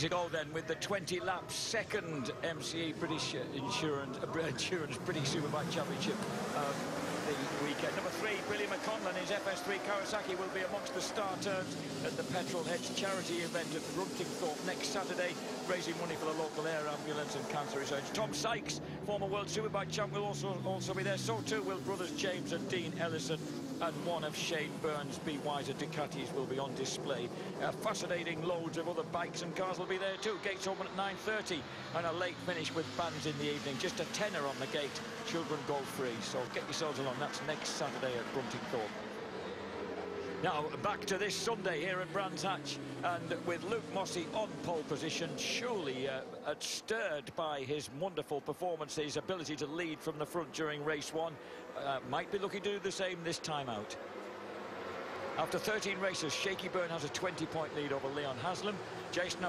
to go then with the 20 laps second MCE British Insurance British Superbike Championship the weekend. Number 3, Billy McConlon, his FS3 Kawasaki will be amongst the starters at the Petrol Hedge charity event at Runtingthorpe next Saturday, raising money for the local air ambulance and cancer research. Tom Sykes, former World Superbike champ, will also be there. So too will brothers James and Dean Ellison, and one of Shane Byrne's Be Wiser Ducatis will be on display. Fascinating loads of other bikes and cars will be there too. Gates open at 9:30 and a late finish with bands in the evening. Just a tenner on the gate. Children go free. So get yourselves along. That's next Saturday at Bruntingthorpe. Now back to this Sunday here at Brands Hatch, and with Luke Mossey on pole position, surely stirred by his wonderful performance, his ability to lead from the front during race 1, might be looking to do the same this time out. After 13 races, Shaky Byrne has a 20-point lead over Leon Haslam. Jason,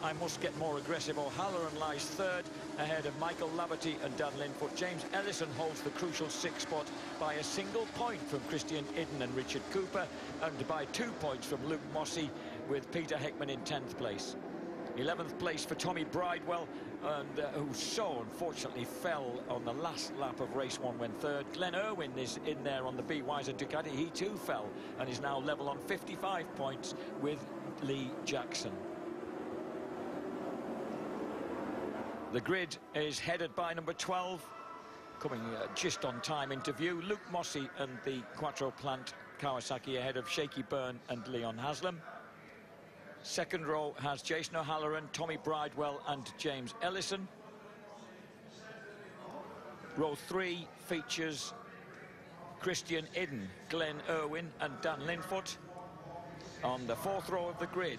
I must get more aggressive. O'Halloran lies third, ahead of Michael Laverty and Dan Linfoot. James Ellison holds the crucial 6th spot by a single point from Christian Idden and Richard Cooper, and by 2 points from Luke Mossey, with Peter Heckman in 10th place. 11th place for Tommy Bridewell, and who so unfortunately fell on the last lap of race 1 when third. Glenn Irwin is in there on the Be Wiser Ducati. He too fell and is now level on 55 points with Lee Jackson. The grid is headed by number 12, coming just on time into view. Luke Mossey and the Quattro Plant Kawasaki ahead of Shaky Byrne and Leon Haslam. Second row has Jason O'Halloran, Tommy Bridewell and James Ellison. Row 3 features Christian Idden, Glenn Irwin and Dan Linfoot. On the 4th row of the grid,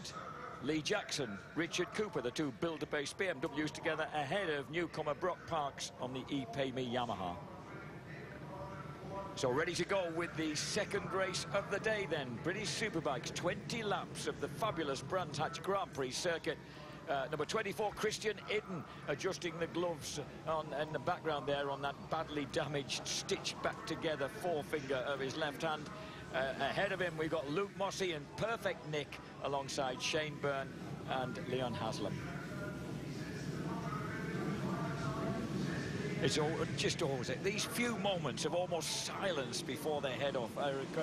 Lee Jackson, Richard Cooper, the two Builder-based BMWs together, ahead of newcomer Brock Parks on the ePay Me Yamaha. So ready to go with the second race of the day then. British Superbikes, 20 laps of the fabulous Brands Hatch Grand Prix circuit. Number 24, Christian Idden, adjusting the gloves in the background there on that badly damaged, stitched back together forefinger of his left hand. Ahead of him we've got Luke Mossey in perfect nick alongside Shane Byrne and Leon Haslam. It's just always these few moments of almost silence before they head off.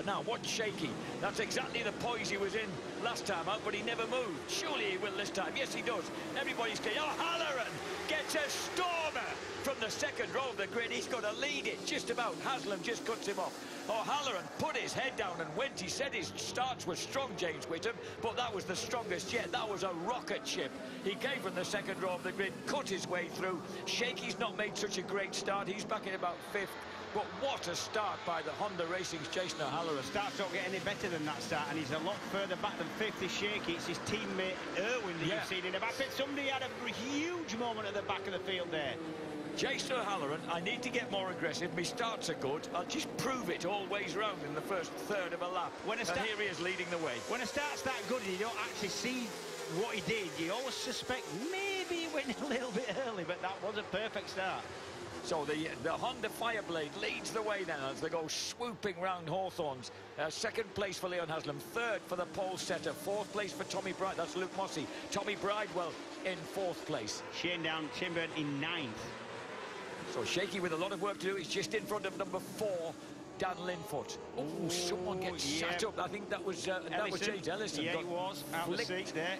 Now, watch Shaky. That's exactly the poise he was in last time out, but he never moved. Surely he will this time. Yes, he does. Everybody's going, oh, Halloran gets a stormer from the second row of the grid. He's got to lead it just about. Haslam just cuts him off. O'Halloran put his head down and went. He said his starts were strong, James Whittam, but that was the strongest yet. That was a rocket ship. He came from the second row of the grid, cut his way through. Shaky's not made such a great start. He's back in about 5th. But what a start by the Honda Racing's Jason O'Halloran. Starts don't get any better than that start, and he's a lot further back than 5th is Shaky. It's his teammate Irwin that you've seen in the back. Somebody had a huge moment at the back of the field there. Jason O'Halloran, I need to get more aggressive. My starts are good. I'll just prove it all ways round in the first third of a lap. And here he is leading the way. When a start's that good and you don't actually see what he did, you always suspect maybe he went a little bit early, but that was a perfect start. So the Honda Fireblade leads the way then as they go swooping round Hawthorns. Second place for Leon Haslam, third for the pole setter, 4th place for Tommy Bridewell. That's Luke Mossey. Tommy Bridewell in 4th place. Shane Byrne in 9th. So Shaky with a lot of work to do. He's just in front of number 4, Dan Linfoot. Oh, someone gets sat up. I think that was James Ellison. Yeah, he was out of the seat there.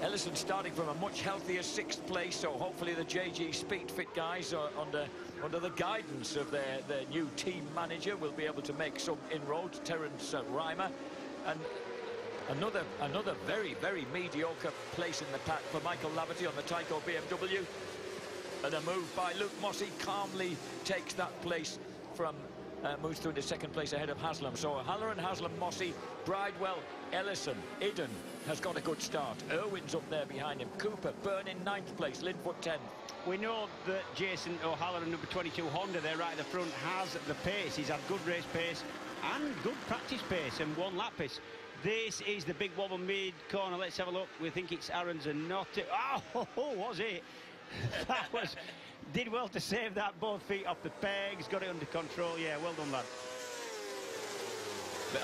Ellison starting from a much healthier 6th place, so hopefully the JG Speedfit guys are under the guidance of their new team manager will be able to make some inroads. Terence Reimer, and another very, very mediocre place in the pack for Michael Laverty on the Tyco BMW. And a move by Luke Mossey calmly takes that place from moves through to 2nd place ahead of Haslam. So Halloran, Haslam, Mossey, Bridewell, Ellison, Idden has got a good start. Irwin's up there behind him. Cooper, Byrne in 9th place. Linfoot 10th. We know that Jason O'Halloran, number 22 Honda, there right at the front, has the pace. He's had good race pace and good practice pace and 1 lap pace. This is the big wobble mid-corner. Let's have a look. We think it's Aaron's and not it. Oh, was it? That was... Did well to save that, both feet off the pegs, got it under control. Yeah, well done, lad.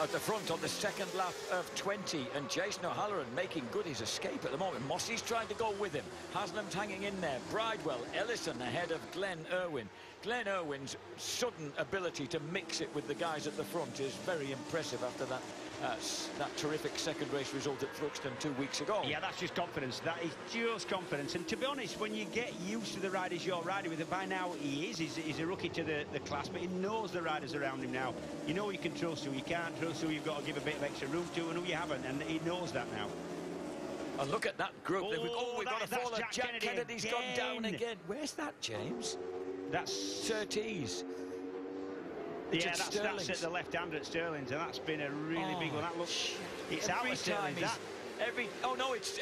at the front on the second lap of 20, and Jason O'Halloran making good his escape at the moment. Mossey's trying to go with him. Haslam's hanging in there. Bridewell, Ellison ahead of Glenn Irwin. Glenn Irwin's sudden ability to mix it with the guys at the front is very impressive after that terrific second race result at Thruxton 2 weeks ago. Yeah, that's just confidence. That is just confidence. And to be honest, when you get used to the riders you're riding with, by now he's a rookie to the class, but he knows the riders around him now. You know you can trust who you can't trust, who you've got to give a bit of extra room to, and who you haven't, and he knows that now. And look at that group. We've got a fall of Jack Kennedy's again. Gone down again. Where's that, James? That's Surtees. Yeah, that's at the left-hander at Sterling's, and that's been a really big one. That looks, it's out of Sterling's. Oh no, yes,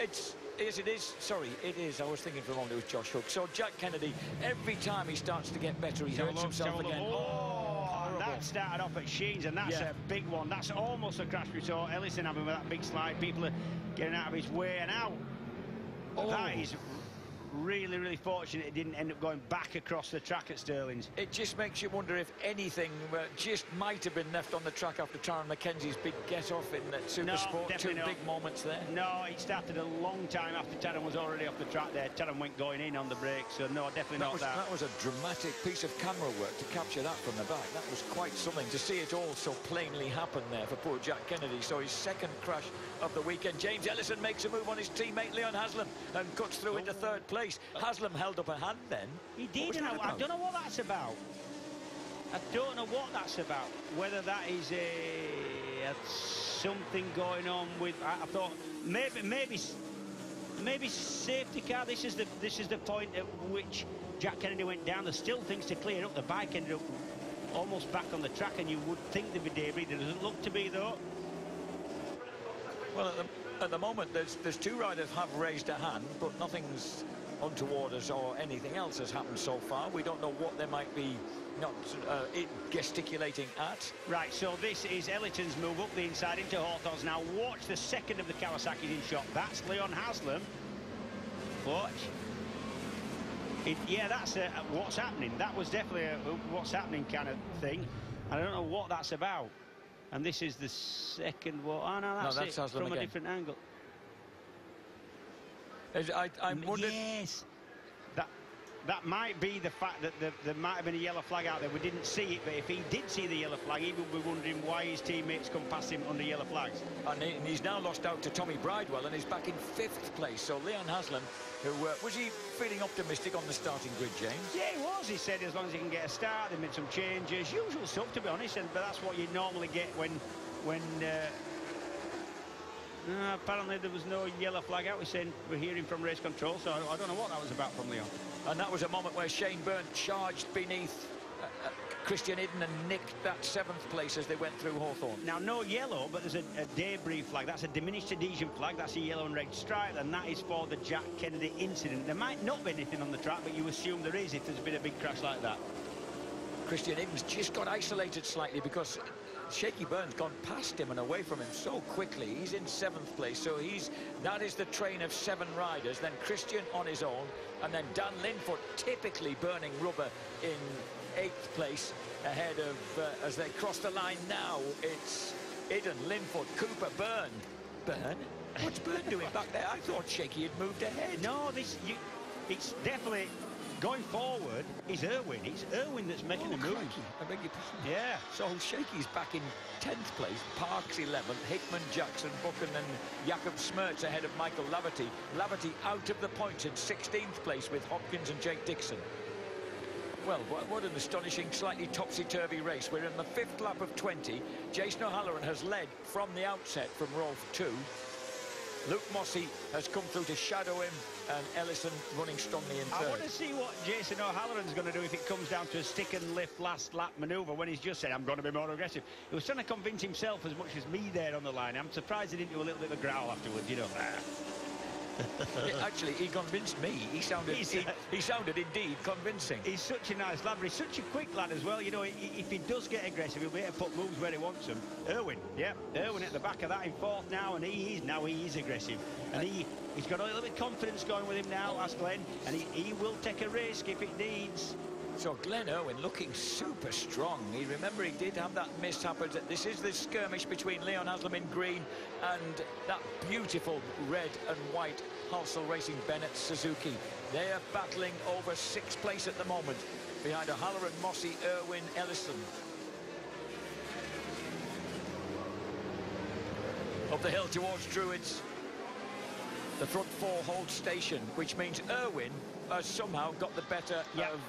it is. Sorry, it is. I was thinking for a moment it was Josh Hook. So Jack Kennedy, every time he starts to get better, he hurts himself again. Oh, that started off at Sheens, and that's a big one. That's almost a crash we saw Ellison having with that big slide. People are getting out of his way, and out. That is really, really fortunate it didn't end up going back across the track at Sterling's. It just makes you wonder if anything just might have been left on the track after Taron McKenzie's big get-off in that Super Sport. Two big moments there. No, it started a long time after Taron was already off the track there. Taron went going in on the brake, so no, definitely not that. That was a dramatic piece of camera work to capture that from the back. That was quite something to see it all so plainly happen there for poor Jack Kennedy. So his second crash of the weekend. James Ellison makes a move on his teammate Leon Haslam and cuts through into third place. Haslam held up a hand then. He did, and I don't know what that's about. I don't know what that's about. Whether that is something going on with. I thought maybe safety car. This is the point at which Jack Kennedy went down. There's still things to clear up. The bike ended up almost back on the track, and you would think there'd be debris. There doesn't look to be though. Well, at the moment, there's two riders have raised a hand, but nothing's untoward us or anything else has happened so far. We don't know what they might be not gesticulating at. Right, so this is Elliton's move up the inside into Hawthorne's. Now watch the second of the Kawasaki's in shot. That's Leon Haslam. Watch. Yeah, that's what's happening. That was definitely a what's happening kind of thing. I don't know what that's about. And this is the second one. Oh, no, that's it, from a different angle. I'm wondering... Yes. That might be the fact that there might have been a yellow flag out there. We didn't see it, but if he did see the yellow flag, he would be wondering why his teammates come past him under yellow flags. And he's now lost out to Tommy Bridewell, and he's back in 5th place. So Leon Haslam, who was he feeling optimistic on the starting grid, James? Yeah, he was. He said as long as he can get a start, they made some changes. Usual stuff, to be honest, but that's what you normally get when apparently there was no yellow flag out. We're hearing from race control, so I don't know what that was about from Leon. And that was a moment where Shane Byrne charged beneath Christian Idden and nicked that 7th place as they went through Hawthorne. Now, no yellow, but there's a debris flag. That's a diminished adhesion flag. That's a yellow and red stripe, and that is for the Jack Kennedy incident. There might not be anything on the track, but you assume there is if there's been a big crash like that. Christian Idden's just got isolated slightly because Shaky Byrne's gone past him and away from him so quickly. He's in 7th place, so that is the train of 7 riders. Then Christian on his own, and then Dan Linfoot typically burning rubber in 8th place ahead of, as they cross the line now, it's Idden, Linfoot, Cooper, Byrne. Byrne? What's Byrne doing back there? I thought Shaky had moved ahead. No, it's definitely... Going forward is Irwin. It's Irwin that's making the move. I beg your pardon. Yeah. So Shaky's back in 10th place. Parks 11th. Hickman, Jackson, Buchan and Jakob Smertz ahead of Michael Laverty. Laverty out of the points in 16th place with Hopkins and Jake Dixon. Well, what an astonishing, slightly topsy-turvy race. We're in the 5th lap of 20. Jason O'Halloran has led from the outset from row 2. Luke Mossey has come through to shadow him, and Ellison running strongly in 3rd. I want to see what Jason O'Halloran's going to do if it comes down to a stick and lift last lap manoeuvre when he's just said, I'm going to be more aggressive. He was trying to convince himself as much as me there on the line. I'm surprised he didn't do a little bit of a growl afterwards, you know. Actually, he convinced me. He sounded indeed convincing. He's such a nice lad, but he's such a quick lad as well. You know, if he does get aggressive, he'll be able to put moves where he wants them. Irwin, yeah, Irwin at the back of that in 4th now, and he is aggressive. And he's got a little bit of confidence going with him now, as Glenn, and he will take a risk if it needs. So Glenn Irwin looking super strong. Remember, he did have that mishap. This is the skirmish between Leon Haslam in green and that beautiful red and white Halsall Racing Bennett Suzuki. They are battling over 6th place at the moment, behind O'Halloran, Mossey, Irwin, Ellison. Up the hill towards Druids. The front 4 hold station, which means Irwin has somehow got the better of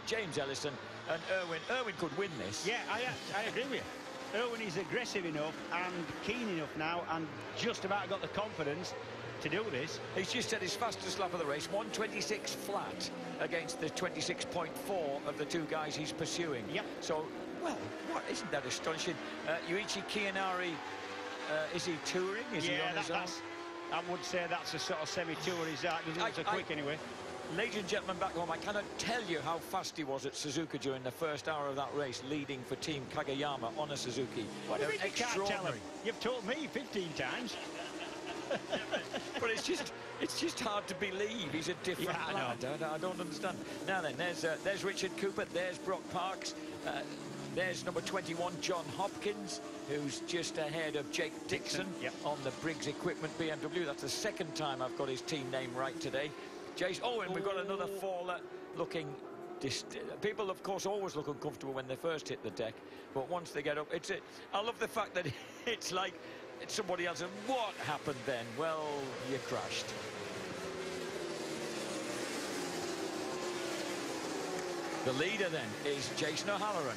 James Ellison, and Irwin could win this. Yeah, I agree with you. Irwin is aggressive enough and keen enough now, and just about got the confidence to do this. He's just had his fastest lap of the race, 1:26 flat against the 26.4 of the 2 guys he's pursuing. Yep. So, well, what isn't that astonishing? Yuichi Kianari, is he touring? Is he on his own? I would say that's a sort of semi-tour. He's out. Doesn't look so quick anyway. Ladies and gentlemen back home, I cannot tell you how fast he was at Suzuka during the first hour of that race, leading for Team Kagayama on a Suzuki. What do you mean you can't tell him? You've told me 15 times. But it's just hard to believe he's a different lad. I don't understand. Now then, there's Richard Cooper, there's Brock Parks, there's number 21, John Hopkins, who's just ahead of Jake Dixon on the Briggs Equipment BMW. That's the 2nd time I've got his team name right today. And we've got another faller looking... People, of course, always look uncomfortable when they first hit the deck, but once they get up, I love the fact that it's like it's somebody else. And what happened then? Well, you crashed. The leader then is Jason O'Halloran.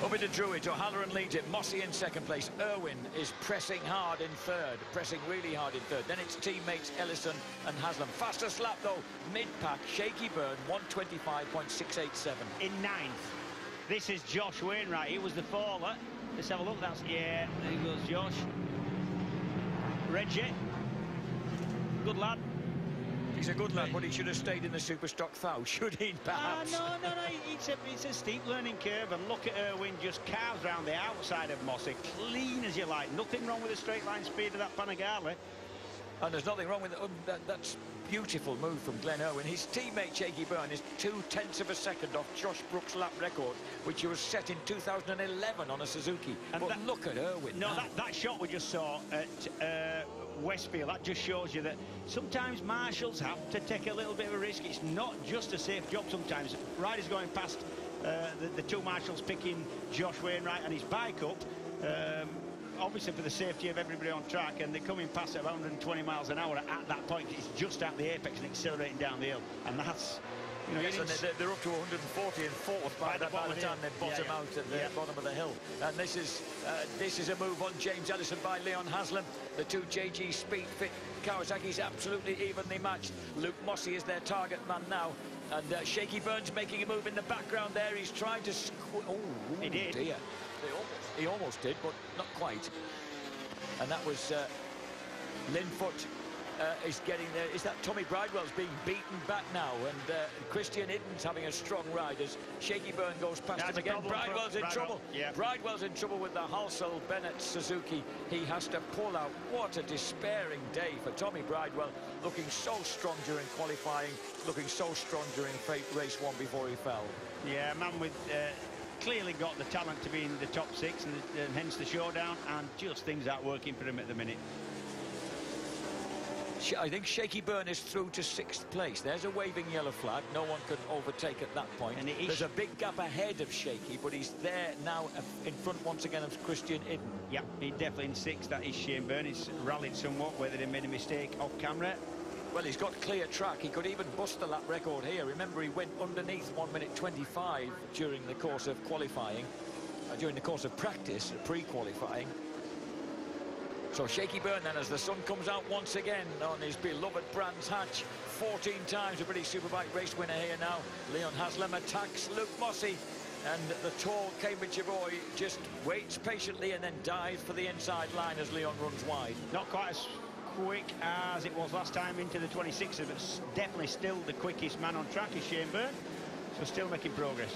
Up into Druids, O'Halloran leads it, Mossey in 2nd place. Irwin is pressing hard in 3rd, pressing really hard in 3rd. Then it's teammates Ellison and Haslam. Fastest lap though, mid-pack, Shaky Byrne, 1:25.687. In 9th. This is Josh Wainwright. He was the faller. Let's have a look. There goes Josh. Reggie. Good lad. He's a good lad, but he should have stayed in the Superstock Thou, should he, perhaps? No. It's a steep learning curve, and look at Irwin, just carves round the outside of Mossey, clean as you like. Nothing wrong with the straight line speed of that Panigale. And there's nothing wrong with it. That's beautiful move from Glenn Irwin. His teammate Shaky Byrne is 0.2 of a second off Josh Brooks' lap record, which was set in 2011 on a Suzuki. And look at Irwin. No, that shot we just saw at Westfield, that just shows you that sometimes marshals have to take a little bit of a risk. It's not just a safe job sometimes. Riders going past the 2 marshals picking Josh Wainwright and his bike up, obviously for the safety of everybody on track, and they're coming past at 120 miles an hour at that point. It's just at the apex and accelerating down the hill, and that's... You know, yes, and they're up to 140 and 4th by the time they bottom out at the bottom of the hill. And this is a move on James Ellison by Leon Haslam. The 2 JG Speed Fit Kawasaki's absolutely evenly matched. Luke Mossey is their target man now. And Shaky Byrne's making a move in the background there. He's trying to... He did. Dear. He almost did, but not quite. And that was Linfoot is getting there. Is that Tommy Bridewell's being beaten back now? And Christian Idden's having a strong ride as Shaky Byrne goes past him again. Bridewell's in trouble. Yeah. Bridewell's in trouble with the Halsall Bennett Suzuki. He has to pull out. What a despairing day for Tommy Bridewell. Looking so strong during qualifying, looking so strong during race 1 before he fell. Yeah, a man with... clearly got the talent to be in the top 6 and hence the showdown, and just things aren't working for him at the minute. I think Shaky Byrne is through to 6th place. There's a waving yellow flag. No one can overtake at that point. And there's a big gap ahead of Shaky, but he's there now in front once again of Christian Idden. Yeah, he's definitely in 6th. That is Shane Byrne. He's rallied somewhat, whether he made a mistake off camera. Well, he's got clear track. He could even bust the lap record here. Remember, he went underneath 1:25 during the course of qualifying, during the course of practice, pre-qualifying. So Shaky Byrne then, as the sun comes out once again on his beloved Brands Hatch, 14 times a British Superbike race winner here now. Leon Haslam attacks Luke Mossey, and the tall Cambridgeshire boy just waits patiently and then dives for the inside line as Leon runs wide. Not quite as quick as it was last time into the 26th, but definitely still the quickest man on track is Shane Byrne, so still making progress.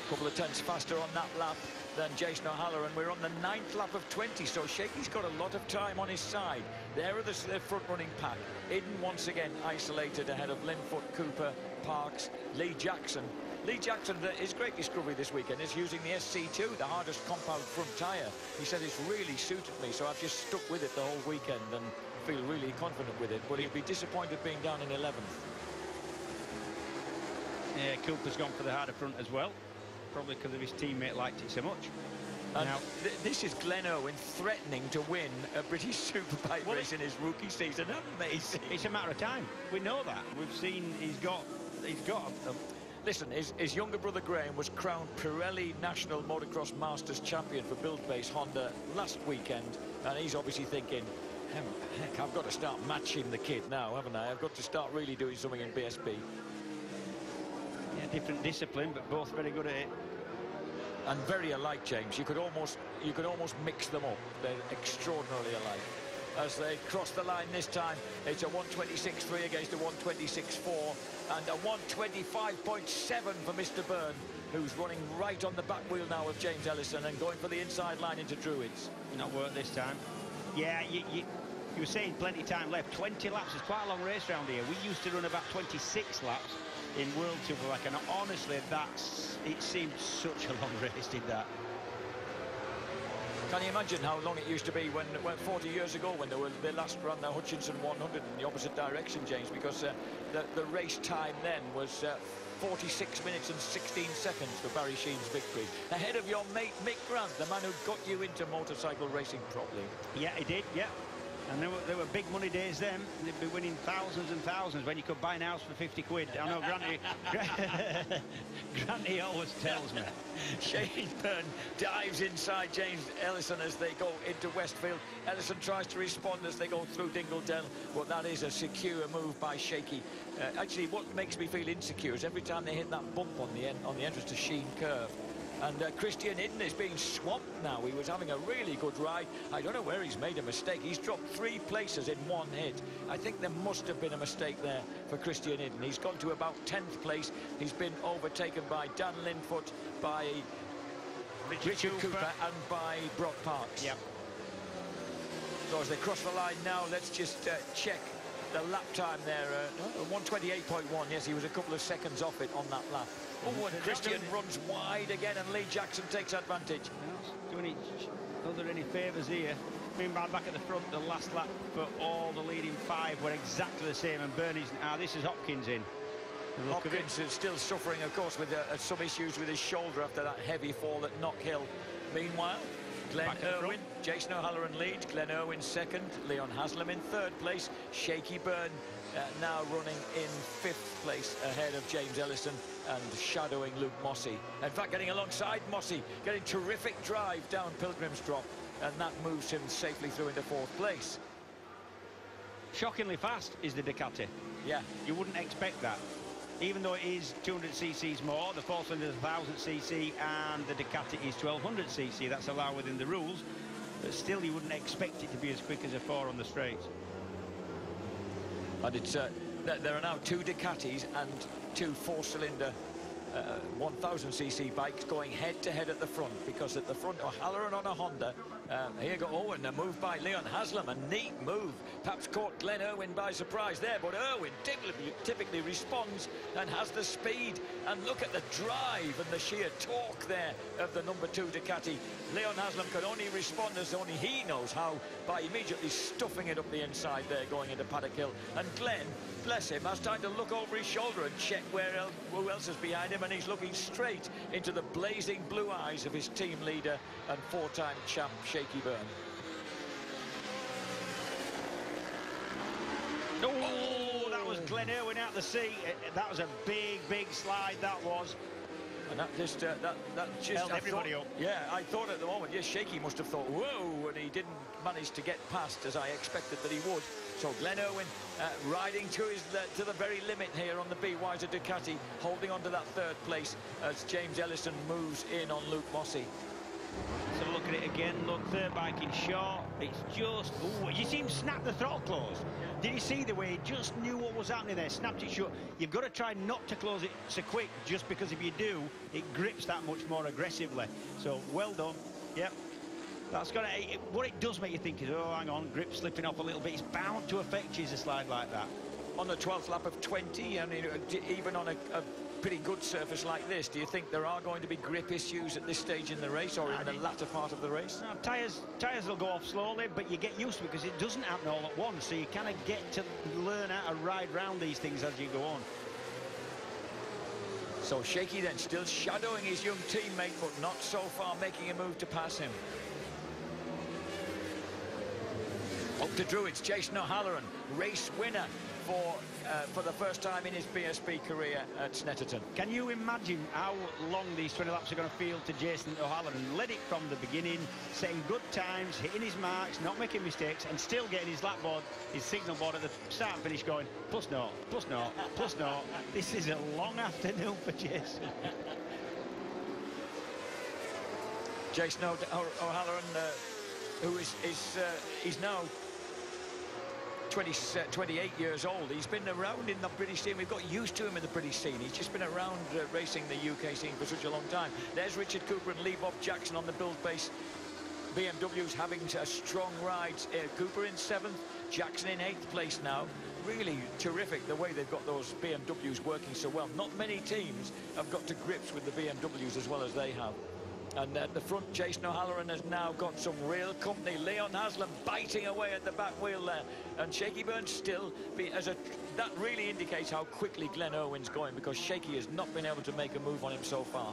A couple of tenths faster on that lap than Jason O'Halloran. We're on the 9th lap of 20, so Shaky's got a lot of time on his side. There are the front-running pack. Eden once again isolated ahead of Linfoot, Cooper, Parks, Lee Jackson. Lee Jackson, his great discovery this weekend is using the SC2, the hardest compound front tyre. He said it's really suited me, so I've just stuck with it the whole weekend and feel really confident with it. But he'd be disappointed being down in 11th. Yeah, Cooper's gone for the harder front as well, probably because of his teammate liked it so much. And now, this is Glenn Owen threatening to win a British Superbike race in his rookie season. Amazing. It's a matter of time. We know that. We've seen he's got a Listen, his younger brother Graham was crowned Pirelli National Motocross Masters champion for build-based Honda last weekend, and he's obviously thinking, heck, I've got to start matching the kid now, haven't I? I've got to start really doing something in BSB. Yeah, different discipline, but both very good at it. And very alike, James. You could almost mix them up. They're extraordinarily alike. As they cross the line this time, it's a 126.3 against a 126.4 and a 125.7 for Mr Byrne, who's running right on the back wheel now of James Ellison and going for the inside line into Druids. Not worked this time. Yeah, you were saying plenty of time left. 20 laps is quite a long race round here. We used to run about 26 laps in World Superbike, and honestly, it seemed such a long race, did that. Can you imagine how long it used to be when 40 years ago when they last ran the Hutchinson 100 in the opposite direction, James, because the race time then was 46 minutes and 16 seconds for Barry Sheen's victory, ahead of your mate Mick Grant, the man who got you into motorcycle racing properly. Yeah, he did, yeah. And there were big money days then. They'd be winning thousands and thousands when you could buy an house for 50 quid. I know Granny always tells me. Shane Byrne dives inside James Ellison as they go into Westfield. Ellison tries to respond as they go through Dingledell, but that is a secure move by Shaky. Actually, what makes me feel insecure is every time they hit that bump on the entrance to Sheen Curve. And Christian Hidden is being swamped now. He was having a really good ride. I don't know where he's made a mistake. He's dropped 3 places in one hit. I think there must have been a mistake there for Christian Hidden. He's gone to about 10th place. He's been overtaken by Dan Linfoot, by Richard Cooper and by Brock Parks. Yep. So as they cross the line now, let's just check the lap time there. 128.1. Yes, he was a couple of seconds off it on that lap. Oh, and Christian runs wide again, and Lee Jackson takes advantage. Doing any favours here. Meanwhile, back at the front, the last lap for all the leading 5 were exactly the same, and Bernie's... this is Hopkins in. Hopkins is still suffering, of course, with some issues with his shoulder after that heavy fall at Knock Hill. Meanwhile, Glenn Irwin, Jason O'Halloran leads, Glenn Irwin second, Leon Haslam in 3rd place, Shaky Byrne now running in 5th place ahead of James Ellison and shadowing Luke Mossey. In fact, getting alongside Mossey, getting terrific drive down Pilgrim's Drop, and that moves him safely through into 4th place. Shockingly fast is the Ducati. Yeah. You wouldn't expect that. Even though it is 200 cc's more, the Force Cylinder is 1000 cc and the Ducati is 1200 cc. That's allowed within the rules, but still you wouldn't expect it to be as quick as a 4 on the straights. And it's there are now 2 Ducatis and 2 4-cylinder 1000 cc bikes going head-to-head at the front, because at the front O'Halloran on a Honda. Here go Owen, a move by Leon Haslam, a neat move. Perhaps caught Glenn Irwin by surprise there, but Irwin typically responds and has the speed. And look at the drive and the sheer torque there of the number 2 Ducati. Leon Haslam can only respond as only he knows how, by immediately stuffing it up the inside there going into Paddock Hill. And Glenn, bless him, has time to look over his shoulder and check who else is behind him, and he's looking straight into the blazing blue eyes of his team leader and 4-time champ Shaky Byrne. Oh, that was Glenn Irwin out the seat. That was a big slide, that was. And that just held everybody up. Yeah, I thought at the moment, yes, Shaky must have thought, whoa, and he didn't manage to get past as I expected that he would. So Glenn Irwin riding to the very limit here on the BYD Ducati, holding on to that 3rd place as James Ellison moves in on Luke Mossey. So look at it again. Look, 3rd bike in short. It's just... Ooh, you see him snap the throttle close. Did you see the way he just knew what was happening there? Snapped it shut. You've got to try not to close it so quick, just because if you do, it grips that much more aggressively. So well done. Yep. That's got to, what it does make you think is, oh, hang on, grip slipping off a little bit. It's bound to affect you as a slide like that. On the 12th lap of 20, and even on a pretty good surface like this, do you think there are going to be grip issues at this stage in the race, or in the latter part of the race? No, tyres will go off slowly, but you get used to it because it doesn't happen all at once, so you kind of get to learn how to ride round these things as you go on. So Shaky then still shadowing his young teammate, but not so far making a move to pass him. Up to Druids, Jason O'Halloran, race winner for the first time in his BSB career at Snetterton. Can you imagine how long these 20 laps are going to feel to Jason O'Halloran? Led it from the beginning, setting good times, hitting his marks, not making mistakes, and still getting his lap board, his signal board at the start and finish going, plus no, plus no, plus no. This is a long afternoon for Jason. Jason O'Halloran, who is now 28 years old. He's been around in the British scene. We've got used to him in the British scene. He's just been around racing the UK scene for such a long time. There's Richard Cooper and Lee Bob Jackson on the build base. BMW's having a strong ride. Cooper in 7th, Jackson in 8th place now. Really terrific the way they've got those BMWs working so well. Not many teams have got to grips with the BMWs as well as they have. And at the front, Jason O'Halloran has now got some real company. Leon Haslam biting away at the back wheel there. And Shaky Burns still, that really indicates how quickly Glenn Irwin's going, because Shaky has not been able to make a move on him so far.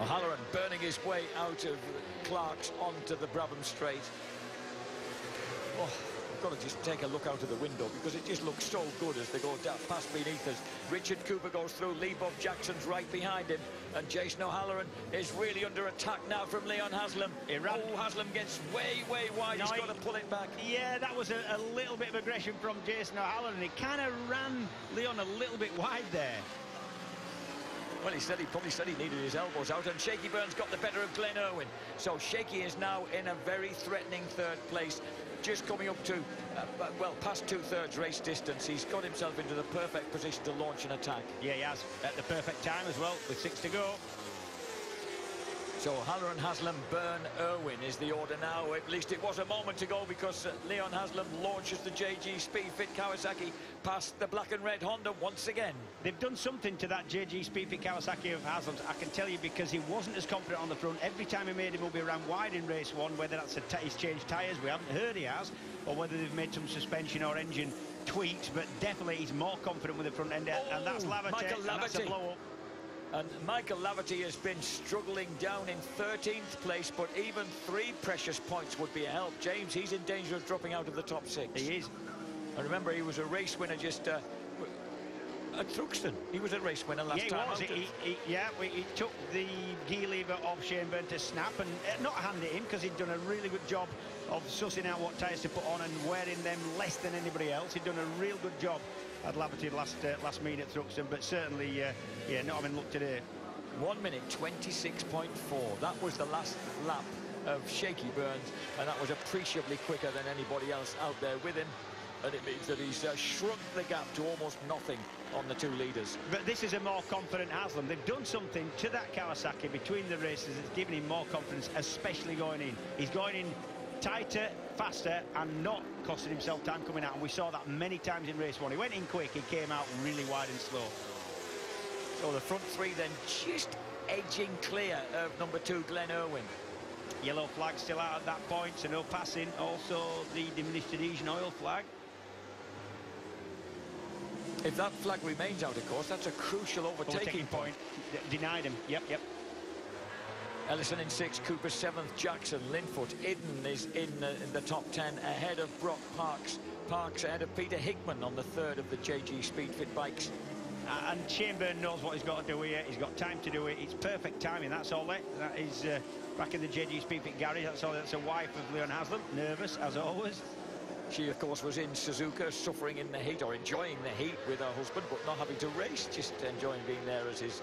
O'Halloran burning his way out of Clark's onto the Brabham Straight. Oh, I've got to just take a look out of the window because it just looks so good as they go down past beneath us. Richard Cooper goes through, Lee Bob Jackson's right behind him, and Jason O'Halloran is really under attack now from Leon Haslam. Oh, Haslam gets way wide. He's got to pull it back. Yeah, that was a little bit of aggression from Jason O'Halloran. He kind of ran Leon a little bit wide there. Well, he probably said he needed his elbows out, and Shaky Burns got the better of Glenn Irwin. So Shaky is now in a very threatening 3rd place, just coming up to, well, past 2/3 race distance. He's got himself into the perfect position to launch an attack. Yeah, he has, at the perfect time as well, with 6 to go. So O'Halloran, Haslam, Byrne, Irwin is the order now. At least it was a moment ago, because Leon Haslam launches the JG Speedfit Kawasaki past the black and red Honda once again. They've done something to that JG Speedfit Kawasaki of Haslam's, I can tell you, because he wasn't as confident on the front. Every time he made him up, he ran wide in race 1, whether that's he's changed tyres, we haven't heard he has, or whether they've made some suspension or engine tweaks, but definitely he's more confident with the front end, and that's Laverty, and that's a blow-up. And Michael Laverty has been struggling down in 13th place, but even 3 precious points would be a help. James, he's in danger of dropping out of the top 6. He is. And remember, he was a race winner just at Thruxton. He was a race winner last time. Yeah, he took the gear lever off Shane Byrne to snap, and not hand it in, because he'd done a really good job of sussing out what tyres to put on and wearing them less than anybody else. He'd done a real good job at Laverty last meet at Thruxton, but certainly, yeah, not having luck today. 1 minute 26.4. That was the last lap of Shaky Burns, and that was appreciably quicker than anybody else out there with him. And it means that he's shrunk the gap to almost nothing on the 2 leaders. But this is a more confident Haslam. They've done something to that Kawasaki between the races that's given him more confidence, especially going in. He's going in tighter, faster, and not costing himself time coming out, and we saw that many times in race 1. He went in quick, he came out really wide and slow. So the front 3 then just edging clear of number 2, Glenn Irwin. Yellow flag still out at that point, so no passing. Also the diminished adhesion oil flag. If that flag remains out, of course, that's a crucial overtaking point. Denied him. Yep. Ellison in 6th, Cooper 7th, Jackson, Linfoot, Idden is in the top 10, ahead of Brock Parks. Parks ahead of Peter Hickman on the 3rd of the JG Speedfit bikes. And Shane Byrne knows what he's got to do here. He's got time to do it. It's perfect timing, that's all. That is back in the JG Speedfit garage. That's all. That's a wife of Leon Haslam, nervous as always. She, of course, was in Suzuka, suffering in the heat, or enjoying the heat with her husband, but not having to race, just enjoying being there as his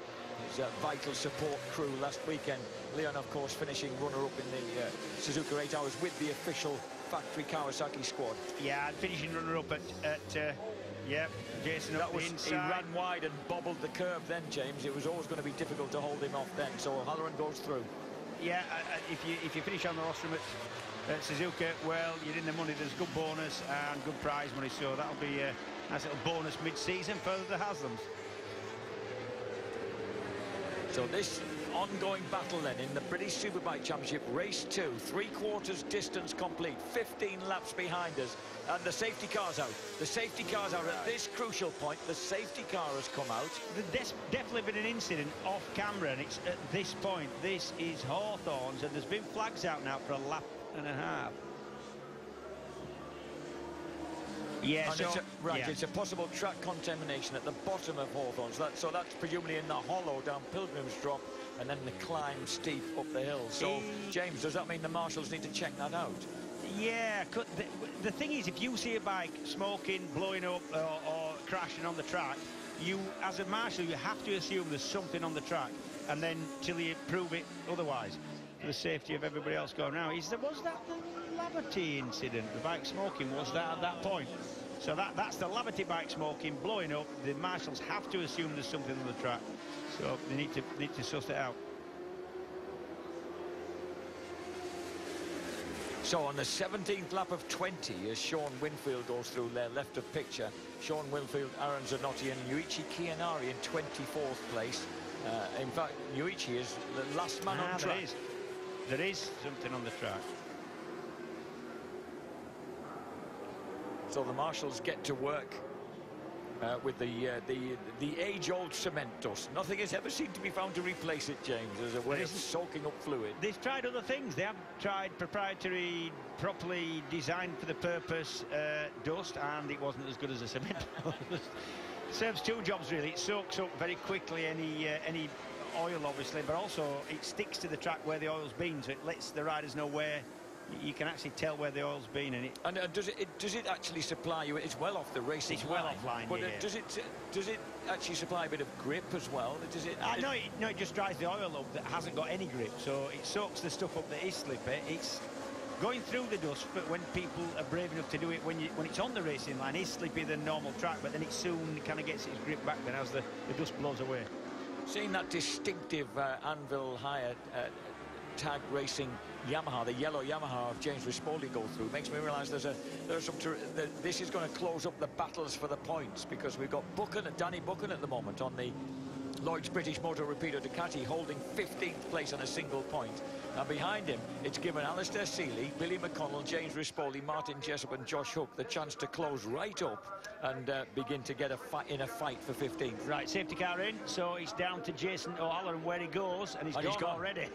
vital support crew last weekend. Leon, of course, finishing runner-up in the Suzuka 8 Hours with the official factory Kawasaki squad. Yeah, and finishing runner-up at yeah, Jason up the inside. He ran wide and bobbled the curve then, James. It was always going to be difficult to hold him off then, so O'Halloran goes through. yeah, if you finish on the rostrum at Suzuka, well, you're in the money. There's good bonus and good prize money, so that'll be a nice little bonus mid-season for the Haslams. So this ongoing battle then in the British Superbike Championship, race 2, 3/4 distance complete, 15 laps behind us, and the safety car's out. The safety car's out at this crucial point. The safety car has come out. There's definitely been an incident off camera, and it's at this point. This is Hawthorns, and there's been flags out now for a lap and a half. Yeah, so, it's a possible track contamination at the bottom of Hawthorns. So that's presumably in the hollow down Pilgrim's Drop, and then the climb steep up the hill. So, James, does that mean the marshals need to check that out? Yeah, the thing is, if you see a bike smoking, blowing up, or crashing on the track, you, as a marshal, you have to assume there's something on the track, and then till you prove it otherwise, for the safety of everybody else going around. Was that the Laverty incident? The bike smoking, was that at that point? So that's the Laverty bike smoking, blowing up. The marshals have to assume there's something on the track, so they need to suss it out. So on the 17th lap of 20, as Sean Winfield goes through there, left of picture, Sean Winfield, Aaron Zanotti and Yuichi Kianari in 24th place. In fact, Yuichi is the last man on track. There is something on the track. So the marshals get to work with the age-old cement dust. Nothing has ever seemed to be found to replace it, James, as a way of soaking up fluid. They've tried other things. They have tried proprietary, properly designed for the purpose dust, and it wasn't as good as a cement dust. Serves two jobs really. It soaks up very quickly any oil, obviously, but also it sticks to the track where the oil's been, so it lets the riders know where. You can actually tell where the oil's been in it. And does it actually supply you? It's well off the racing line. It's well offline, but yeah. Does it actually supply a bit of grip as well? Does it? No, it just dries the oil up that hasn't got any grip, so it soaks the stuff up that is slippy. It's going through the dust, but when people are brave enough to do it when it's on the racing line, it's slippier than normal track, but then it soon kind of gets its grip back then as the dust blows away. Seeing that distinctive Anvil Hire tag racing Yamaha, the yellow Yamaha of James Rispoli go through, makes me realise this is going to close up the battles for the points, because we've got Danny Buchan at the moment on the Lloyd's British Motor Rapido Ducati, holding 15th place on a single point. Now behind him, it's given Alistair Seeley, Billy McConnell, James Rispoli, Martin Jessup and Josh Hook the chance to close right up and begin to get a fight for 15th. Right, safety car in, so it's down to Jason O'Halloran where he goes, and he's gone already.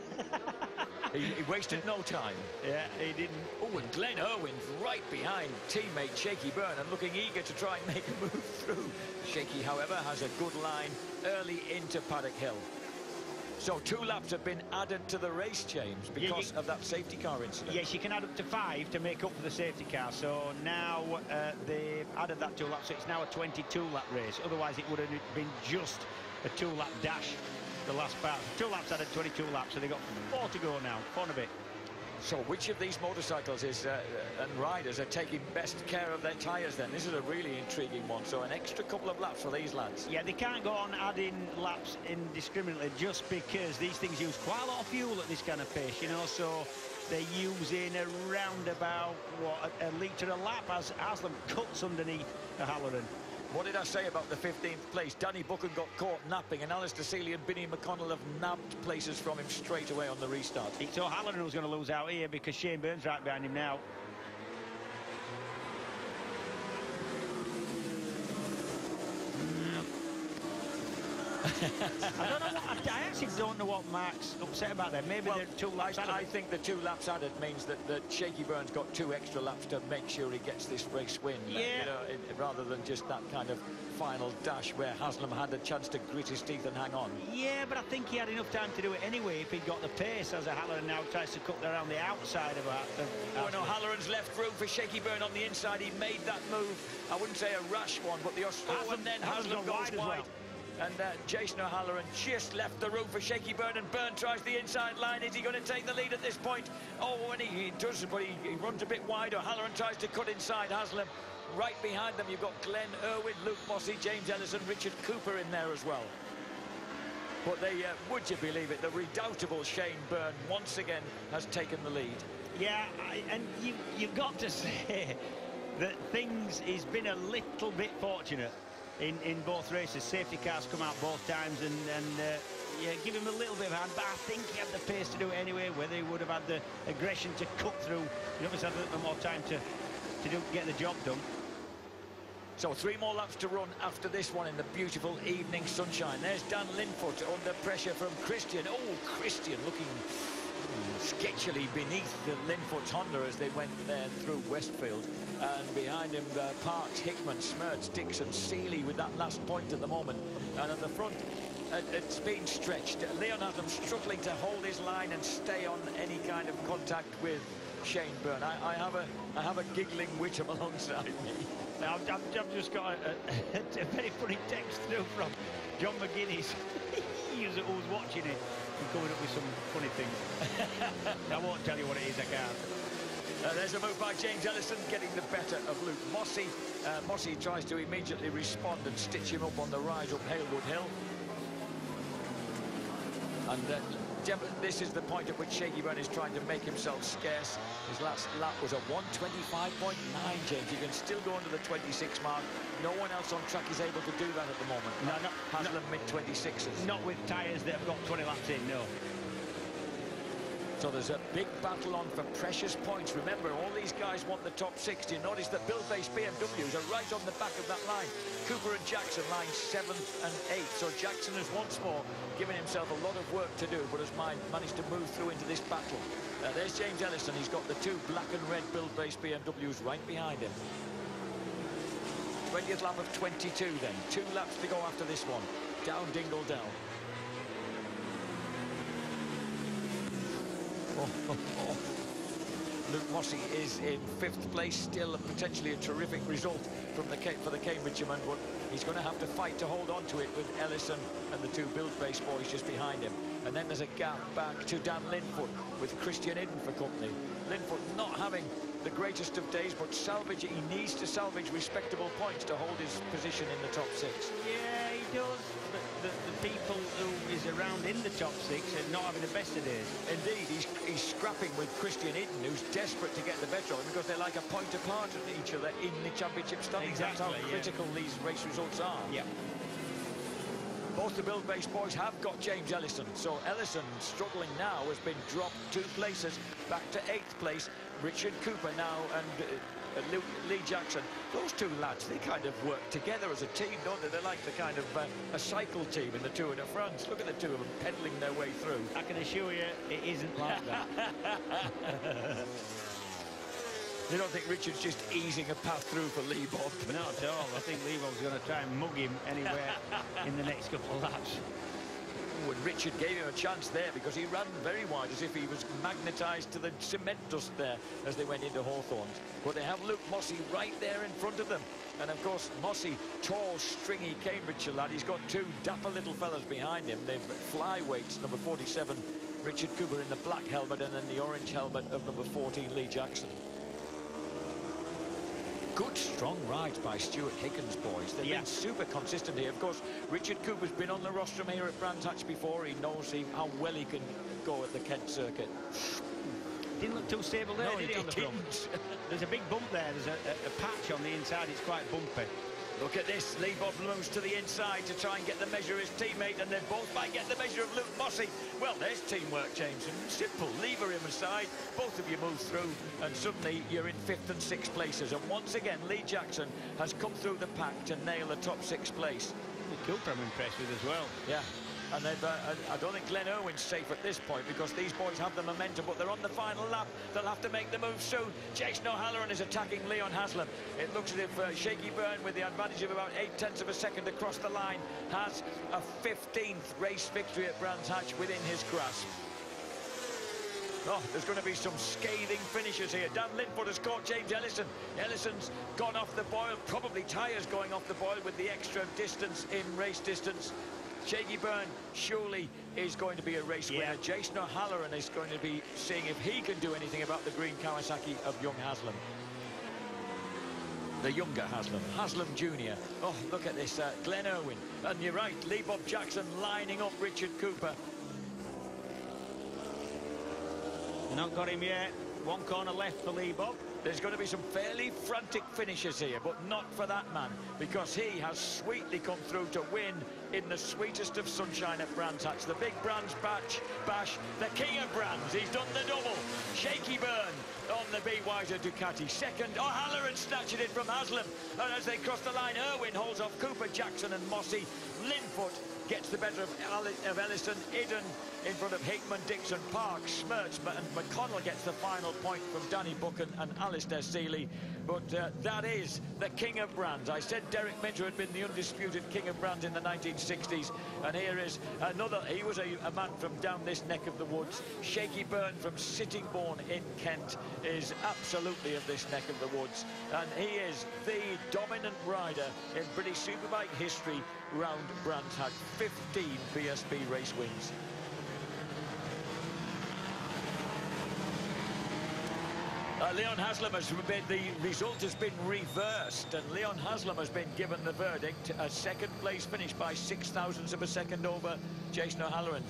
He wasted no time. Yeah, he didn't. Oh, and Glenn Irwin's right behind teammate Shaky Byrne and looking eager to try and make a move through. Shaky, however, has a good line early into Paddock Hill. So 2 laps have been added to the race, James, because of that safety car incident. Yes, you can add up to 5 to make up for the safety car. So now they've added that 2 laps, so it's now a 22-lap race. Otherwise, it would have been just a 2-lap dash. The last part. 2 laps added 22 laps, so they've got 4 to go now. 4 and a bit. So which of these motorcycles and riders are taking best care of their tyres then? This is a really intriguing one. So an extra couple of laps for these lads. Yeah, they can't go on adding laps indiscriminately just because these things use quite a lot of fuel at this kind of pace, you know, so they're using around about, what, a litre a lap as Haslam cuts underneath the Halloran. What did I say about the 15th place? Danny Buchan got caught napping, and Alistair Seeley and Billy McConnell have nabbed places from him straight away on the restart. It's O'Halloran who's going to lose out here because Shane Byrne's right behind him now. I actually don't know what Mark's upset about there. Maybe they're 2 laps added. I think the 2 laps added means that Shaky Byrne's got 2 extra laps to make sure he gets this race win. Yeah. You know, rather than just that kind of final dash where Haslam had a chance to grit his teeth and hang on. Yeah, but I think he had enough time to do it anyway if he'd got the pace, as O'Halloran now tries to cut around the outside of that. When O'Halloran's left room for Shaky Byrne on the inside, he made that move. I wouldn't say a rash one, but and then Haslam goes wide. And Jason O'Halloran just left the room for Shaky Byrne, and Byrne tries the inside line. Is he going to take the lead at this point? Oh, and he does, but he runs a bit wide. O'Halloran tries to cut inside Haslam. Right behind them, you've got Glenn Irwin, Luke Mossey, James Ellison, Richard Cooper in there as well. But would you believe it, the redoubtable Shane Byrne once again has taken the lead. Yeah, and you've got to say that he's been a little bit fortunate in both races. Safety cars come out both times and yeah, give him a little bit of a hand, but I think he had the pace to do it anyway. Whether he would have had the aggression to cut through, he obviously had a little more time to get the job done. So 3 more laps to run after this one in the beautiful evening sunshine. There's Dan Linfoot under pressure from Christian. Oh, Christian looking sketchily beneath the Linfoot's Honda as they went there through Westfield. And behind him, Parks, Hickman, Smertz, Dixon, Seeley with that last point at the moment. And at the front, it's been stretched. Leon Haslam struggling to hold his line and stay on any kind of contact with Shane Byrne. I have a giggling Witcham alongside me. I've just got a very funny text through from John McGuinness. Who's watching it and coming up with some funny things. I won't tell you what it is, I can't. There's a move by James Ellison getting the better of Luke Mossey. Mossey tries to immediately respond and stitch him up on the rise up Halewood Hill. And this is the point at which Shaky Byrne is trying to make himself scarce. His last lap was a 1:25.9, James. You can still go under the 26 mark. No one else on track is able to do that at the moment. No, Haslam mid-26s. Not with tyres that have got 20 laps in, no. So there's a big battle on for precious points. Remember, all these guys want the top 60. Notice that Bill-based BMWs are right on the back of that line. Cooper and Jackson line 7th and 8th. So Jackson has once more given himself a lot of work to do, but has managed to move through into this battle. There's James Ellison. He's got the 2 black and red Bill-based BMWs right behind him. 20th lap of 22 then. 2 laps to go after this one. Down Dingle Dell. Luke Mossey is in 5th place, still potentially a terrific result from for the Cambridgeman, but he's going to have to fight to hold on to it with Ellison and the 2 Build-based boys just behind him. And then there's a gap back to Dan Linfoot with Christian Idden for company. Linfoot not having the greatest of days, but he needs to salvage respectable points to hold his position in the top 6. Yeah, he does. But the people who is around in the top 6 are not having the best of days. Indeed, he's scrapping with Christian Idden, who's desperate to get the better of him because they're like a point apart of each other in the championship standings. Exactly, that's how critical these race results are. Yeah. Both the Build-based boys have got James Ellison. So Ellison, struggling now, has been dropped 2 places back to 8th place. Richard Cooper now and Lee Jackson. Those 2 lads, they kind of work together as a team, don't they? They're like the kind of a cycle team in the Tour de France. Look at the 2 of them pedaling their way through. I can assure you it isn't like that. You don't think Richard's just easing a path through for Lee Bob? Not at all. I think Lee Bob's going to try and mug him anywhere in the next couple of laps. And Richard gave him a chance there because he ran very wide as if he was magnetised to the cement dust there as they went into Hawthorns. But they have Luke Mossey right there in front of them. And of course, Mossey, tall, stringy Cambridgeshire lad. He's got 2 dapper little fellas behind him. They've flyweights, number 47, Richard Cooper in the black helmet, and then the orange helmet of number 14, Lee Jackson. Good, strong rides by Stuart Higgins' boys. They've been super consistent here. Of course, Richard Cooper's been on the rostrum here at Brands Hatch before. He knows how well he can go at the Kent circuit. Didn't look too stable there, no, did he, on the front? There's a big bump there. There's a patch on the inside. It's quite bumpy. Look at this. Lee Bob moves to the inside to try and get the measure of his teammate, and they both might get the measure of Luke Mossey. Well, there's teamwork, James. Simple. Lever him aside. Both of you move through, and suddenly you're in 5th and 6th places. And once again, Lee Jackson has come through the pack to nail the top 6 place. Cooper I'm impressed with as well. Yeah. And I don't think Glenn Irwin's safe at this point because these boys have the momentum, but they're on the final lap. They'll have to make the move soon. Jason O'Halloran is attacking Leon Haslam. It looks as if Shaky Byrne, with the advantage of about 0.8 of a second across the line, has a 15th race victory at Brands Hatch within his grasp. Oh, there's going to be some scathing finishes here. Dan Linfoot has caught James Ellison. Ellison's gone off the boil, probably tyres going off the boil with the extra distance in race distance. Shaky Byrne surely is going to be a race winner. Jason O'Halloran is going to be seeing if he can do anything about the green Kawasaki of young Haslam. The younger Haslam, Haslam Jr. Oh, look at this, Glenn Irwin. And you're right, Lee Bob Jackson lining up Richard Cooper. Not got him yet. One corner left for Lee Bob. There's going to be some fairly frantic finishes here, but not for that man, because he has sweetly come through to win in the sweetest of sunshine at Brands Hatch. The big Brands bash, the king of Brands. He's done the double. Shaky Byrne on the Be Wiser Ducati. Second, O'Halloran snatching it from Haslam. And as they cross the line, Irwin holds off Cooper, Jackson and Mossy. Linfoot gets the better of Ellison. Idden in front of Hickman, Dixon, Parks, Smertz, and McConnell gets the final point from Danny Buchan and Alistair Seeley. But that is the king of Brands. I said Derek Minter had been the undisputed king of Brands in the 1960s, and here is another. He was a man from down this neck of the woods. Shaky Byrne from Sittingbourne in Kent is absolutely of this neck of the woods, and he is the dominant rider in British Superbike history round Brands Hatch. 15 BSB race wins. Leon Haslam has been, the result has been reversed, and Leon Haslam has been given the verdict. A second place finish by 0.06 of a second over Jason O'Halloran.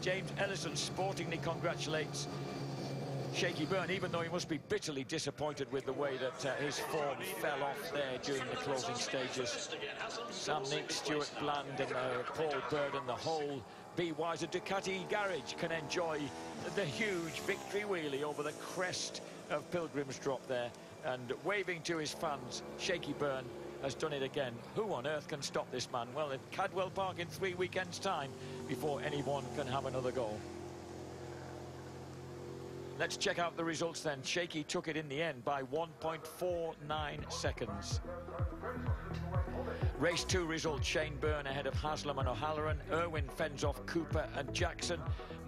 James Ellison sportingly congratulates Shaky Byrne, even though he must be bitterly disappointed with the way that his form fell off there during the closing stages. Sam Nick, Stuart Bland and Paul Burden, the whole Be Wiser Ducati garage can enjoy the huge victory wheelie over the crest of Pilgrim's Drop there, and waving to his fans. Shaky Byrne has done it again. Who on earth can stop this man? Well, in Cadwell Park in 3 weekends' time before anyone can have another go. Let's check out the results then. Shaky took it in the end by 1.49 seconds. Race 2 result, Shane Byrne ahead of Haslam and O'Halloran. Irwin fends off Cooper and Jackson.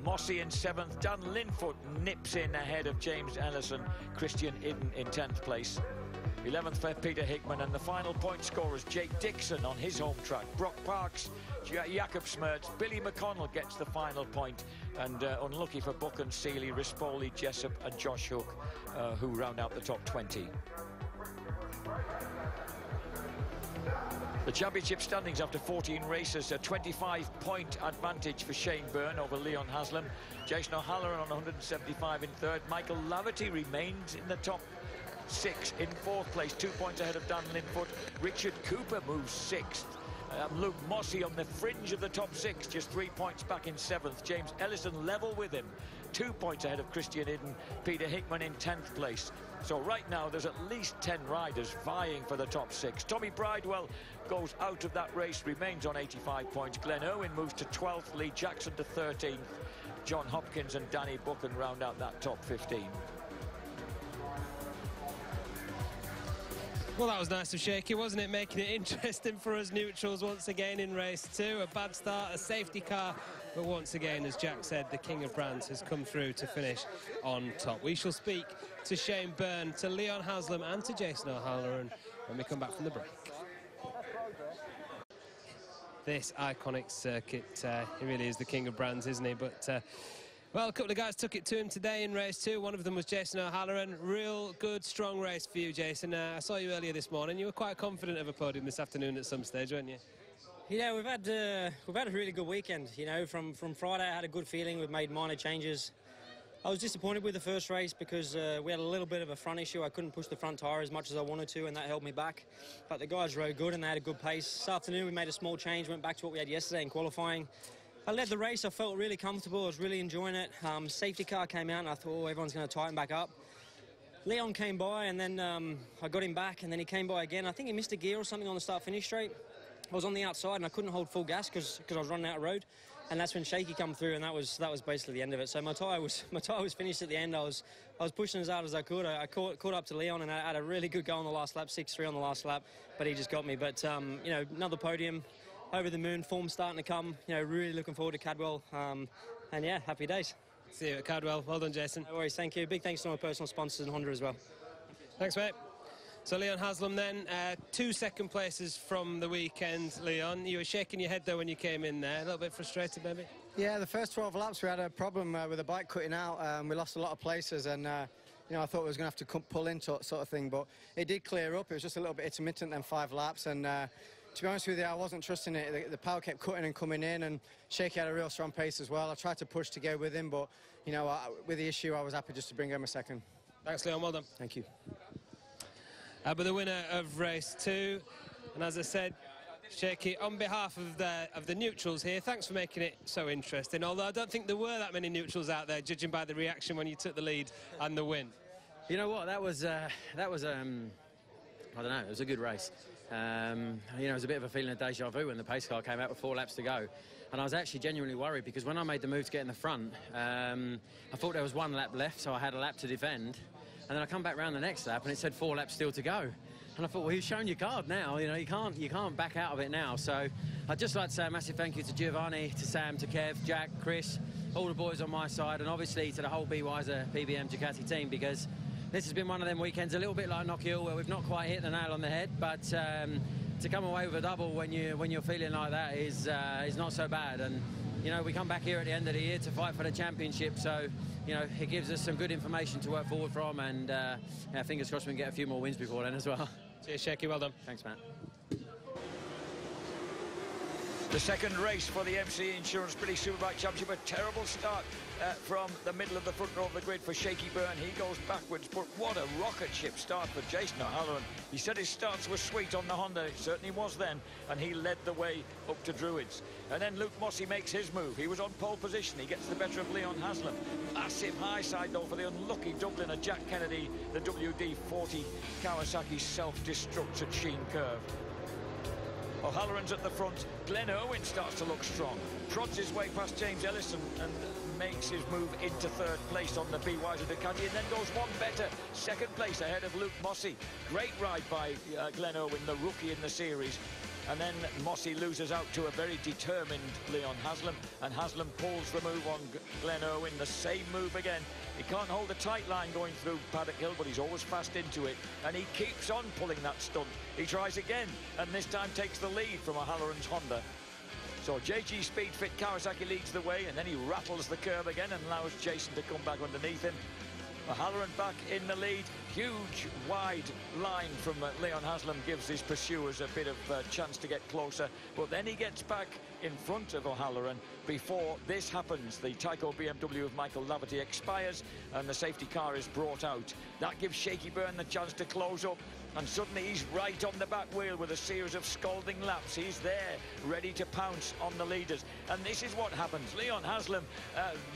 Mossy in 7th. Dan Linfoot nips in ahead of James Ellison. Christian Idden in 10th place. 11th for Peter Hickman, and the final point scorers, Jake Dixon on his home track, Brock Parks, Jakob Smertz, Billy McConnell gets the final point, and unlucky for Buchan, Seeley, Rispoli, Jessup and Josh Hook, who round out the top 20. The championship standings after 14 races, a 25-point advantage for Shane Byrne over Leon Haslam. Jason O'Halloran on 175 in 3rd. Michael Laverty remains in the top 6 in 4th place, 2 points ahead of Dan Linfoot. Richard Cooper moves 6th. Luke Mossy on the fringe of the top 6, just 3 points back in 7th. James Ellison level with him, 2 points ahead of Christian Idden. Peter Hickman in 10th place. So right now there's at least 10 riders vying for the top 6. Tommy Bridewell goes out of that race, remains on 85 points. Glenn Irwin moves to 12th, Lee Jackson to 13th. John Hopkins and Danny Buchan round out that top 15. Well, that was nice of Shaky, wasn't it? Making it interesting for us neutrals once again in race 2. A bad start, a safety car, but once again, as Jack said, the king of Brands has come through to finish on top. We shall speak to Shane Byrne, to Leon Haslam and to Jason O'Halloran when we come back from the break. This iconic circuit, he really is the king of Brands, isn't he? But well, a couple of guys took it to him today in race 2. One of them was Jason O'Halloran. Real good, strong race for you, Jason. I saw you earlier this morning. You were quite confident of a podium this afternoon at some stage, weren't you? Yeah, we've had a really good weekend. You know, from Friday I had a good feeling. We've made minor changes. I was disappointed with the first race because we had a little bit of a front issue. I couldn't push the front tyre as much as I wanted to, and that held me back. But the guys rode good and they had a good pace. This afternoon we made a small change, went back to what we had yesterday in qualifying. I led the race. I felt really comfortable. I was really enjoying it. Safety car came out and I thought, oh, everyone's going to tighten back up. Leon came by and then I got him back, and then he came by again. I think he missed a gear or something on the start-finish straight. I was on the outside and I couldn't hold full gas because I was running out of road. And that's when Shaky come through, and that was basically the end of it. So my tyre was finished at the end. I was pushing as hard as I could. I caught up to Leon, and I had a really good go on the last lap, 6.3 on the last lap, but he just got me. But you know, another podium, over the moon, form's starting to come. You know, really looking forward to Cadwell, and yeah, happy days. See you at Cadwell. Well done, Jason. No worries, thank you. Big thanks to my personal sponsors and Honda as well. Thanks, mate. So Leon Haslam then, 2 second places from the weekend. Leon, you were shaking your head though when you came in there, a little bit frustrated maybe? Yeah, the first 12 laps we had a problem with the bike cutting out. We lost a lot of places, and you know, I thought we was going to have to pull in sort of thing, but it did clear up. It was just a little bit intermittent then 5 laps, and to be honest with you, I wasn't trusting it. The power kept cutting and coming in, and Shaky had a real strong pace as well. I tried to push to go with him, but, you know, with the issue, I was happy just to bring home a second. Thanks, Leon. Well done. Thank you. But the winner of race 2, and as I said, Shaky, on behalf of the neutrals here, thanks for making it so interesting, although I don't think there were that many neutrals out there, judging by the reaction when you took the lead and the win. You know what, that was I don't know, it was a good race. You know, it was a bit of a feeling of deja vu when the pace car came out with 4 laps to go. And I was actually genuinely worried, because when I made the move to get in the front, I thought there was 1 lap left, so I had a lap to defend. And then I come back round the next lap and it said 4 laps still to go. And I thought, well, you've shown your card now. You know, you can't back out of it now. So I'd just like to say a massive thank you to Giovanni, to Sam, to Kev, Jack, Chris, all the boys on my side, and obviously to the whole Be Wiser PBM Ducati team, because this has been one of them weekends, a little bit like Knockhill, where we've not quite hit the nail on the head, but to come away with a double when you're feeling like that is not so bad. And you know, we come back here at the end of the year to fight for the championship, so you know, it gives us some good information to work forward from, and yeah, fingers crossed we can get a few more wins before then as well. Cheers, Shaky. Well done. Thanks, Matt. The second race for the MCE Insurance British Superbike Championship. A terrible start from the middle of the front row of the grid for Shaky Byrne. He goes backwards, but what a rocket ship start for Jason O'Halloran. He said his starts were sweet on the Honda. It certainly was then, and he led the way up to Druids. And then Luke Mossey makes his move. He was on pole position. He gets the better of Leon Haslam. Massive high side, though, for the unlucky Dubliner Jack Kennedy. The WD-40 Kawasaki self-destructs at Sheen Curve. O'Halloran's at the front. Glenn Irwin starts to look strong. Prods his way past James Ellison and makes his move into 3rd place on the Be Wiser Ducati, and then goes 1 better. 2nd place ahead of Luke Mossey. Great ride by Glenn Irwin, the rookie in the series. And then Mossey loses out to a very determined Leon Haslam, and Haslam pulls the move on Glenn Irwin. The same move again. He can't hold a tight line going through Paddock Hill, but he's always fast into it, and he keeps on pulling that stunt. He tries again, and this time takes the lead from O'Halloran's Honda. So JG Speedfit Kawasaki leads the way, and then he rattles the curb again and allows Jason to come back underneath him. O'Halloran back in the lead. Huge wide line from Leon Haslam gives his pursuers a bit of chance to get closer, but then he gets back in front of O'Halloran before this happens. The Tyco BMW of Michael Laverty expires and the safety car is brought out. That gives Shaky Byrne the chance to close up, and suddenly he's right on the back wheel with a series of scalding laps. He's there, ready to pounce on the leaders. And this is what happens. Leon Haslam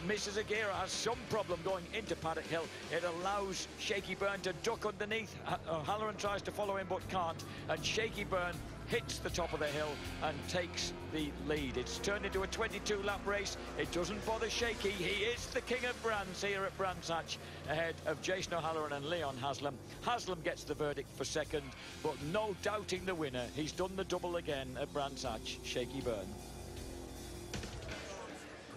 misses a gear, has some problem going into Paddock Hill. It allows Shaky Byrne to duck underneath. O'Halloran tries to follow him but can't, and Shaky Byrne hits the top of the hill and takes the lead. It's turned into a 22-lap race. It doesn't bother Shaky. He is the king of brands here at Brands Hatch, ahead of Jason O'Halloran and Leon Haslam. Haslam gets the verdict for 2nd, but no doubting the winner. He's done the double again at Brands Hatch, Shaky Byrne.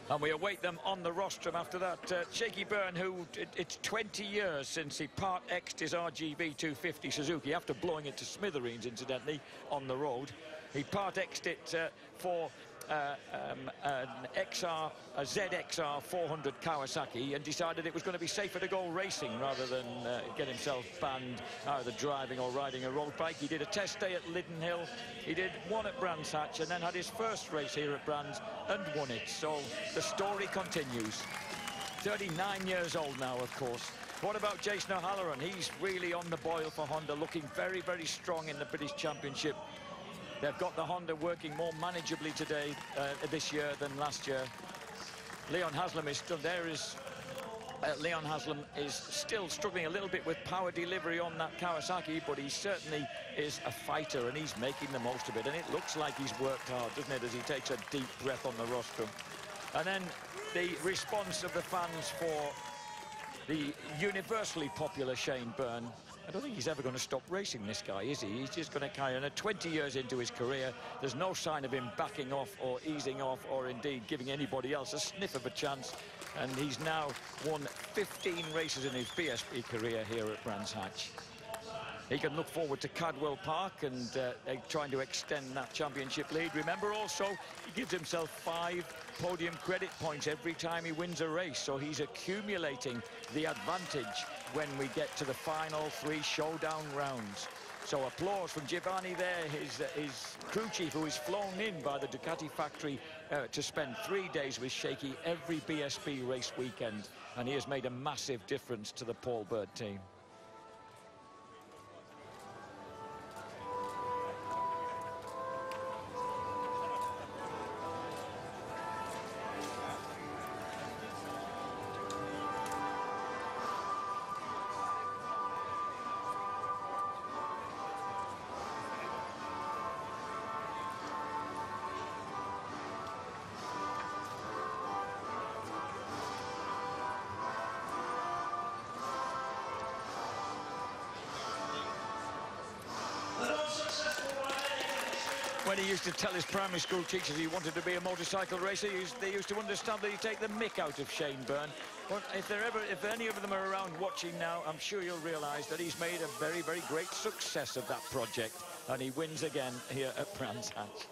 And we await them on the rostrum after that. Shaky Byrne, who it's 20 years since he part X'd his RGB 250 Suzuki, after blowing it to smithereens, incidentally, on the road. He part X'd it for a ZXR 400 Kawasaki, and decided it was going to be safer to go racing rather than get himself banned either driving or riding a road bike. He did a test day at Liddon Hill, he did one at Brands Hatch, and then had his first race here at Brands and won it. So the story continues. 39 years old now, of course. What about Jason O'Halloran? He's really on the boil for Honda, looking very, very strong in the British Championship. They've got the Honda working more manageably today, this year, than last year. Leon Haslam is still there. Leon Haslam is still struggling a little bit with power delivery on that Kawasaki, but he certainly is a fighter, and he's making the most of it. And it looks like he's worked hard, doesn't it, as he takes a deep breath on the rostrum. And then the response of the fans for the universally popular Shane Byrne. I don't think he's ever going to stop racing, this guy, is he? He's just going to carry on. 20 years into his career, there's no sign of him backing off or easing off, or indeed giving anybody else a sniff of a chance. And he's now won 15 races in his BSB career here at Brands Hatch. he can look forward to Cadwell Park and trying to extend that championship lead. Remember also, he gives himself 5 podium credit points every time he wins a race, so he's accumulating the advantage when we get to the final 3 showdown rounds. So applause from Giovanni there, his crew chief, who is flown in by the Ducati factory to spend 3 days with Shaky every BSB race weekend, and he has made a massive difference to the Paul Bird team. When he used to tell his primary school teachers he wanted to be a motorcycle racer, they used to understand that he'd take the mick out of Shane Byrne. But if any of them are around watching now, I'm sure you'll realise that he's made a very, very great success of that project, and he wins again here at Brands Hatch.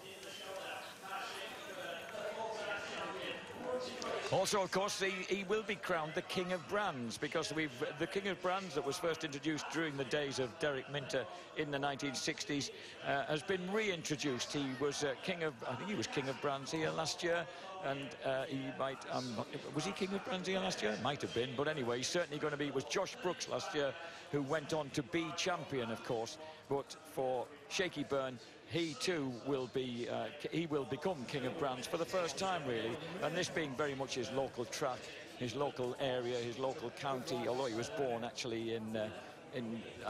Also, of course, he will be crowned the King of Brands, because the King of Brands that was first introduced during the days of Derek Minter in the 1960s has been reintroduced. He was I think he was King of Brands here last year, and he might, was he King of Brands here last year? Might have been, but anyway, he's certainly going to be. It was Josh Brooks last year who went on to be champion, of course, but for Shaky Byrne, he too will be, he will become King of Brands for the first time, really, and this being very much his local track, his local area, his local county, although he was born actually in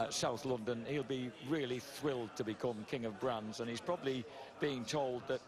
South London. He'll be really thrilled to become King of Brands, and he's probably being told that